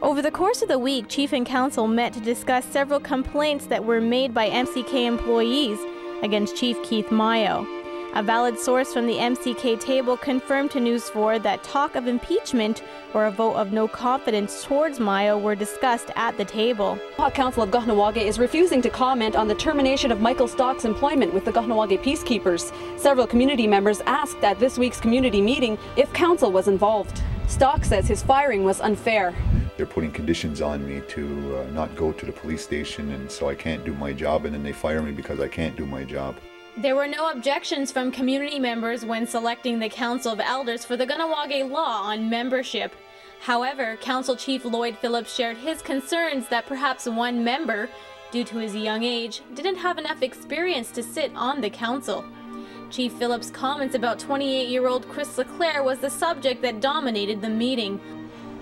Over the course of the week, Chief and Council met to discuss several complaints that were made by MCK employees against Chief Keith Mayo. A valid source from the MCK table confirmed to News 4 that talk of impeachment or a vote of no confidence towards Mayo were discussed at the table. The Council of Kahnawake is refusing to comment on the termination of Michael Stock's employment with the Kahnawake Peacekeepers. Several community members asked at this week's community meeting if Council was involved. Stock says his firing was unfair. They're putting conditions on me to not go to the police station, and so I can't do my job, and then they fire me because I can't do my job. There were no objections from community members when selecting the Council of Elders for the Kahnawake law on membership. However, Council Chief Lloyd Phillips shared his concerns that perhaps one member, due to his young age, didn't have enough experience to sit on the council. Chief Phillips' comments about 28-year-old Chris LECLAIRE was the subject that dominated the meeting.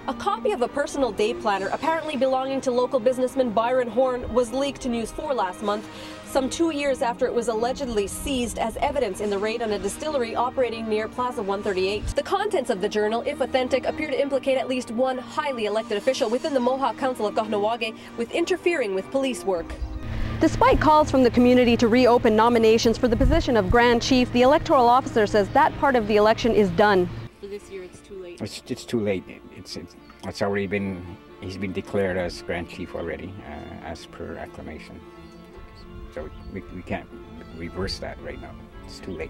A copy of a personal day planner apparently belonging to local businessman Byron Horn was leaked to News 4 last month, some 2 years after it was allegedly seized as evidence in the raid on a distillery operating near Plaza 138. The contents of the journal, if authentic, appear to implicate at least one highly elected official within the Mohawk Council of Kahnawake with interfering with police work. Despite calls from the community to reopen nominations for the position of Grand Chief, the electoral officer says that part of the election is done. For this year, it's too late. It's too late. It's already been, he's been declared as Grand Chief already, as per acclamation. So we can't reverse that right now. It's too late.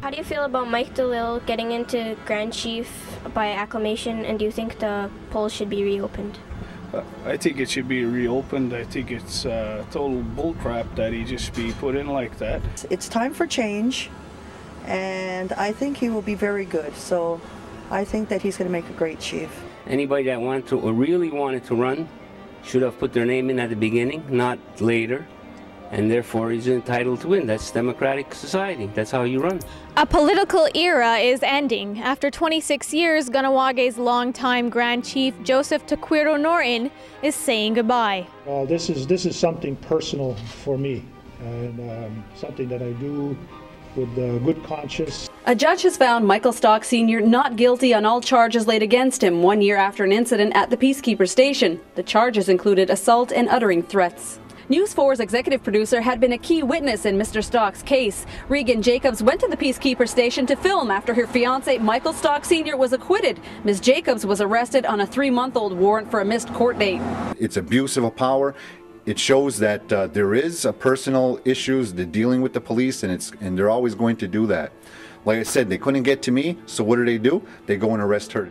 How do you feel about Mike DeLille getting into Grand Chief by acclamation, and do you think the polls should be reopened? I think it should be reopened. I think it's total bullcrap that he just be put in like that. It's time for change, and I think he will be very good. So I think that he's going to make a great chief. Anybody that wanted to or really wanted to run should have put their name in at the beginning, not later. And therefore he's entitled to win. That's democratic society. That's how you run. A political era is ending. After 26 years, Kahanawake's longtime Grand Chief Joseph Taquiro Norton is saying goodbye. This is something personal for me, and something that I do with good conscience. A judge has found Michael Stock Sr. not guilty on all charges laid against him 1 year after an incident at the Peacekeeper Station. The charges included assault and uttering threats. News 4's executive producer had been a key witness in Mr. Stock's case. Regan Jacobs went to the Peacekeeper Station to film after her fiancé Michael Stock Sr. was acquitted. Ms. Jacobs was arrested on a 3-month-old warrant for a missed court date. It's abuse of power. It shows that there is personal issues, they're dealing with the police, and they're always going to do that. Like I said, they couldn't get to me, so what do? They go and arrest her.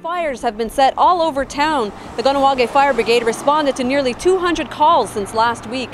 Fires have been set all over town. The Kahnawake Fire Brigade responded to nearly 200 calls since last week.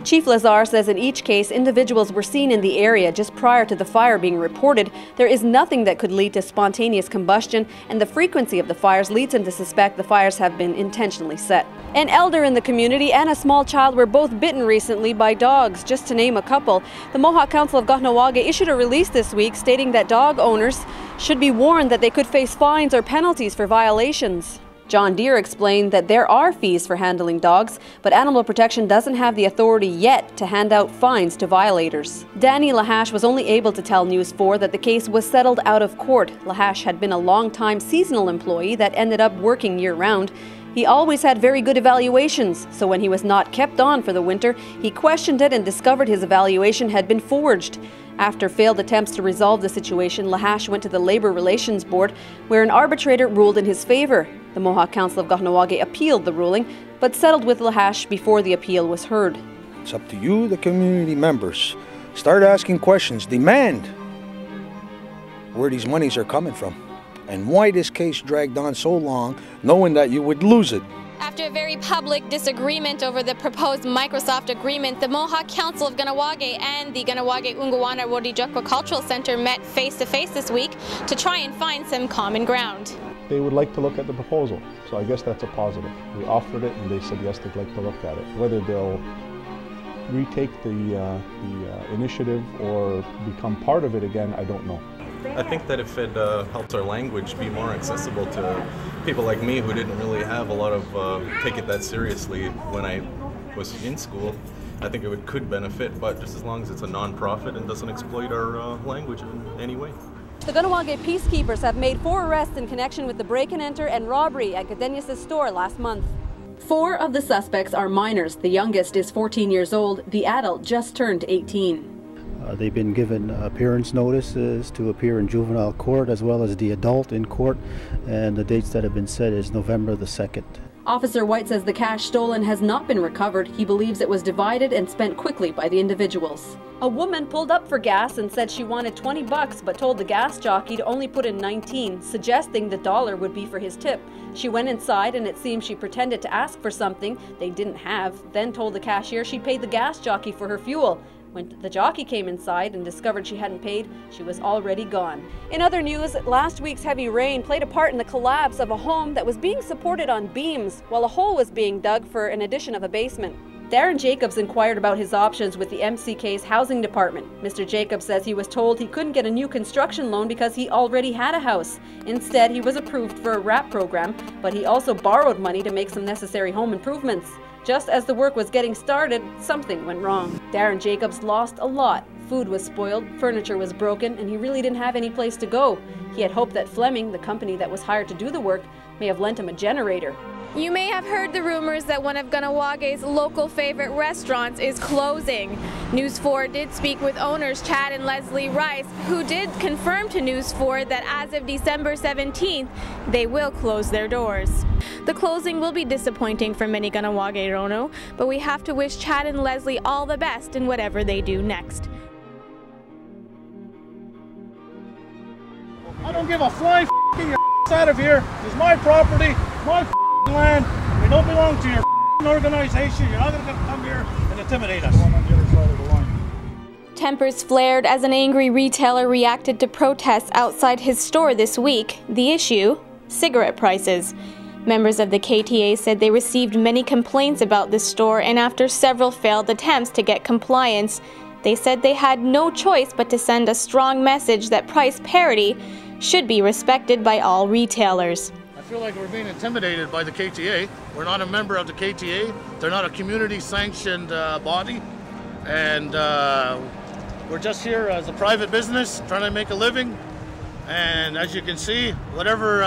Chief Lazar says in each case, individuals were seen in the area just prior to the fire being reported. There is nothing that could lead to spontaneous combustion, and the frequency of the fires leads him to suspect the fires have been intentionally set. An elder in the community and a small child were both bitten recently by dogs, just to name a couple. The Mohawk Council of Kahnawake issued a release this week stating that dog owners should be warned that they could face fines or penalties for violations. John Deere explained that there are fees for handling dogs, but Animal Protection doesn't have the authority yet to hand out fines to violators. Danny LAHACHE was only able to tell News 4 that the case was settled out of court. LAHACHE had been a long-time seasonal employee that ended up working year-round. He always had very good evaluations, so when he was not kept on for the winter, he questioned it and discovered his evaluation had been forged. After failed attempts to resolve the situation, LAHACHE went to the Labor Relations Board, where an arbitrator ruled in his favor. The Mohawk Council of Kahnawake appealed the ruling, but settled with LAHACHE before the appeal was heard. It's up to you, the community members. Start asking questions. Demand where these monies are coming from, and why this case dragged on so long, knowing that you would lose it. After a very public disagreement over the proposed Microsoft agreement, the Mohawk Council of Kahnawake and the Kahnawake Ungawana Rodijakwa Cultural Center met face-to-face this week to try and find some common ground. They would like to look at the proposal, so I guess that's a positive. We offered it and they said yes, they'd like to look at it. Whether they'll retake the initiative or become part of it again, I don't know. I think that if it helps our language be more accessible to people like me who didn't really have a lot of take it that seriously when I was in school, I think it could benefit, but just as long as it's a non-profit and doesn't exploit our language in any way. The Ganawage peacekeepers have made 4 arrests in connection with the break-and-enter and robbery at Cadenas' store last month. 4 of the suspects are minors. The youngest is 14 years old. The adult just turned 18. They've been given appearance notices to appear in juvenile court as well as the adult in court, and the dates that have been set is November the 2nd. Officer White says the cash stolen has not been recovered. He believes it was divided and spent quickly by the individuals. A woman pulled up for gas and said she wanted $20 but told the gas jockey to only put in 19, suggesting the dollar would be for his tip. She went inside and it seems she pretended to ask for something they didn't have, then told the cashier she paid the gas jockey for her fuel. When the jockey came inside and discovered she hadn't paid, she was already gone. In other news, last week's heavy rain played a part in the collapse of a home that was being supported on beams while a hole was being dug for an addition of a basement. Darren Jacobs inquired about his options with the MCK's housing department. Mr. Jacobs says he was told he couldn't get a new construction loan because he already had a house. Instead, he was approved for a RAP program, but he also borrowed money to make some necessary home improvements. Just as the work was getting started, something went wrong. Darren Jacobs lost a lot. Food was spoiled, furniture was broken, and he really didn't have any place to go. He had hoped that Fleming, the company that was hired to do the work, may have lent him a generator. You may have heard the rumors that one of Ganawage's local favorite restaurants is closing. News 4 did speak with owners Chad and Leslie Rice, who did confirm to News 4 that as of December 17th, they will close their doors. The closing will be disappointing for many Ganawage Rono, but we have to wish Chad and Leslie all the best in whatever they do next. I don't give a flying f***ing your out of here. This is my property, my land. We don't belong to your organization. You're not going to come here and intimidate us. On the other side of the line. Tempers flared as an angry retailer reacted to protests outside his store this week. The issue? Cigarette prices. Members of the KTA said they received many complaints about this store, and after several failed attempts to get compliance, they said they had no choice but to send a strong message that price parity should be respected by all retailers. I feel like we're being intimidated by the KTA. We're not a member of the KTA. They're not a community-sanctioned body. And we're just here as a private business trying to make a living. And as you can see, whatever,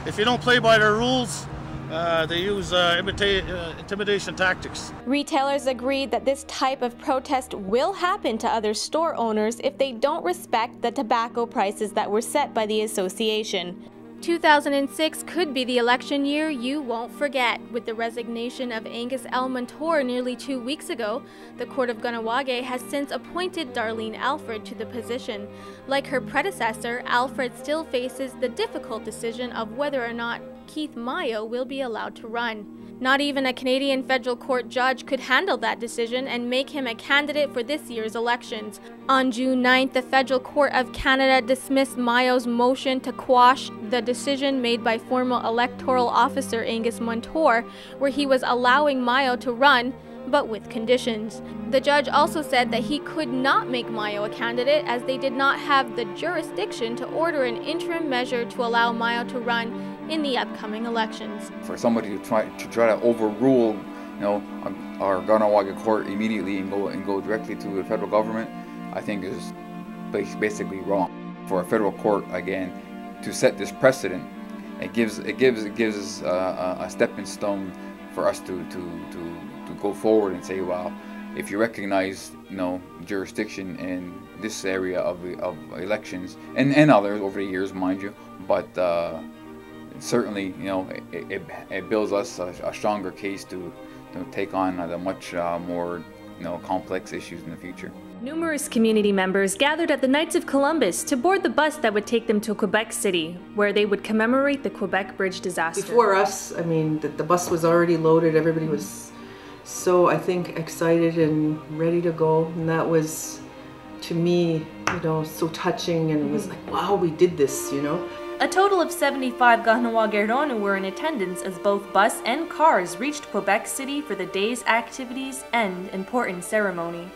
if you don't play by their rules, they use intimidation tactics. Retailers agreed that this type of protest will happen to other store owners if they don't respect the tobacco prices that were set by the association. 2006 could be the election year you won't forget. With the resignation of Angus L. Montour nearly 2 weeks ago, the Court of Ganawage has since appointed Darlene Alfred to the position. Like her predecessor, Alfred still faces the difficult decision of whether or not Keith Mayo will be allowed to run. Not even a Canadian federal court judge could handle that decision and make him a candidate for this year's elections. On June 9th, the Federal Court of Canada dismissed Mayo's motion to quash the decision made by former electoral officer Angus Montour, where he was allowing Mayo to run, but with conditions. The judge also said that he could not make Mayo a candidate as they did not have the jurisdiction to order an interim measure to allow Mayo to run in the upcoming elections. For somebody to try to overrule, our Ganawage court immediately and go directly to the federal government, I think is basically wrong. For a federal court again to set this precedent, it gives a stepping stone for us to go forward and say, well, if you recognize jurisdiction in this area of elections and others over the years, mind you, but certainly it builds us a stronger case to take on the much more complex issues in the future. Numerous community members gathered at the Knights of Columbus to board the bus that would take them to Quebec City, where they would commemorate the Quebec Bridge disaster. Before us, I mean, the bus was already loaded. Everybody was so, I think, excited and ready to go. And that was, to me, so touching. And it was like, wow, we did this, A total of 75 Ganawage were in attendance as both bus and cars reached Quebec City for the day's activities and important ceremony.